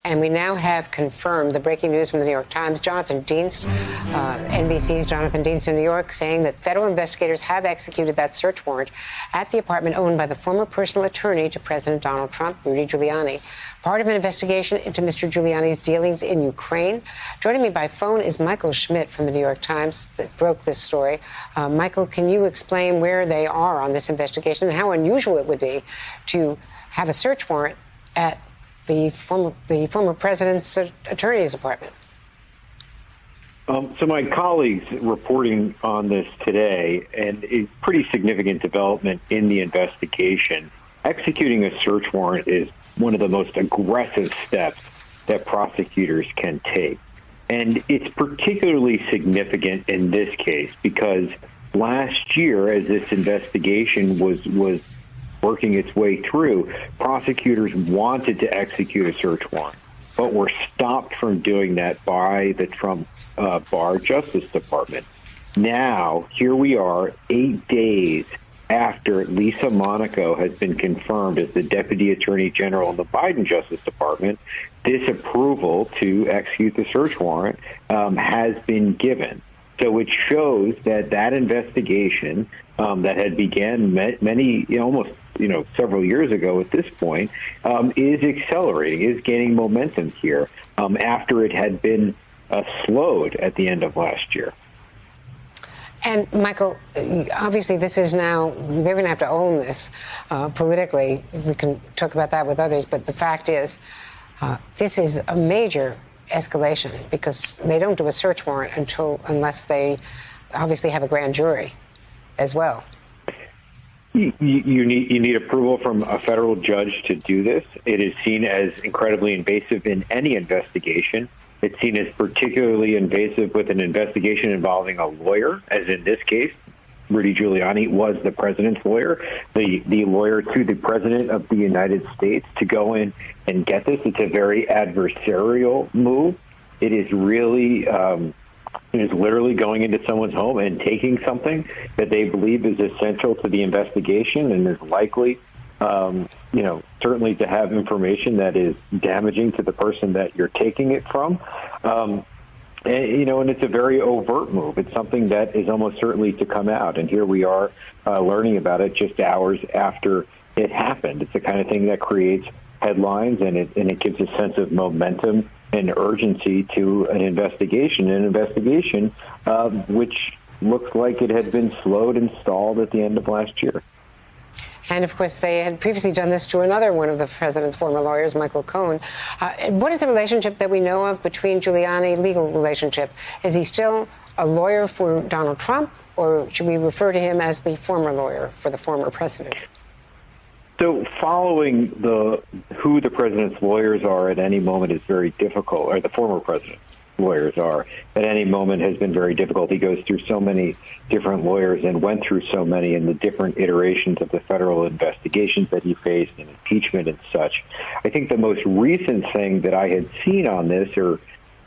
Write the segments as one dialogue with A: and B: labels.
A: And we now have confirmed the breaking news from the New York Times. Jonathan Dienst, NBC's Jonathan Dienst in New York, saying that federal investigators have executed that search warrant at the apartment owned by the former personal attorney to President Donald Trump, Rudy Giuliani, part of an investigation into Mr. Giuliani's dealings in Ukraine. Joining me by phone is Michael Schmidt from the New York Times that broke this story. Michael, can you explain where they are on this investigation and how unusual it would be to have a search warrant at the former president's attorney's apartment?
B: So my colleagues reporting on this today, and a pretty significant development in the investigation, executing a search warrant is one of the most aggressive steps that prosecutors can take. And it's particularly significant in this case because last year, as this investigation was working its way through, prosecutors wanted to execute a search warrant, but were stopped from doing that by the Trump Barr Justice Department. Now, here we are 8 days after Lisa Monaco has been confirmed as the Deputy Attorney General in the Biden Justice Department. This approval to execute the search warrant has been given. So it shows that investigation that had began almost several years ago at this point is accelerating, is gaining momentum here after it had been slowed at the end of last year.
A: And, Michael, obviously this is now, they're going to have to own this politically. We can talk about that with others, but the fact is this is a major escalation because they don't do a search warrant unless they obviously have a grand jury as well.
B: You need approval from a federal judge to do this. It is seen as incredibly invasive in any investigation. It's seen as particularly invasive with an investigation involving a lawyer, as in this case, Rudy Giuliani was the president's lawyer, the lawyer to the president of the United States, to go in and get this. It's a very adversarial move. It is really, it is literally going into someone's home and taking something that they believe is essential to the investigation and is likely, certainly to have information that is damaging to the person that you're taking it from. And it's a very overt move. It's something that is almost certainly to come out. And here we are learning about it just hours after it happened. It's the kind of thing that creates headlines, and it gives a sense of momentum and urgency to an investigation which looks like it had been slowed and stalled at the end of last year.
A: And, of course, they had previously done this to another one of the president's former lawyers, Michael Cohen. What is the relationship that we know of between Giuliani, legal relationship? Is he still a lawyer for Donald Trump, or should we refer to him as the former lawyer for the former president?
B: So following who the president's lawyers are at any moment is very difficult, or the former president's lawyers are at any moment has been very difficult. He goes through so many different lawyers and went through so many in the different iterations of the federal investigations that he faced and impeachment and such. I think the most recent thing that I had seen on this,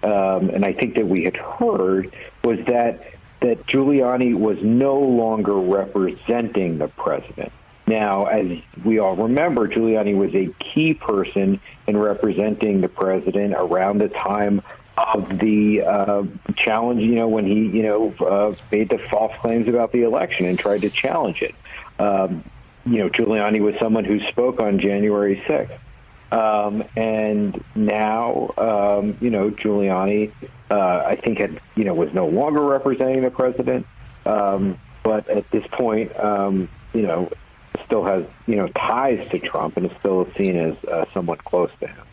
B: and I think that we had heard, was that Giuliani was no longer representing the president. Now, as we all remember, Giuliani was a key person in representing the president around the time of the challenge, when he, made the false claims about the election and tried to challenge it. Giuliani was someone who spoke on January 6th. And now, Giuliani, I think was no longer representing the president. But at this point, still has, ties to Trump and is still seen as somewhat close to him.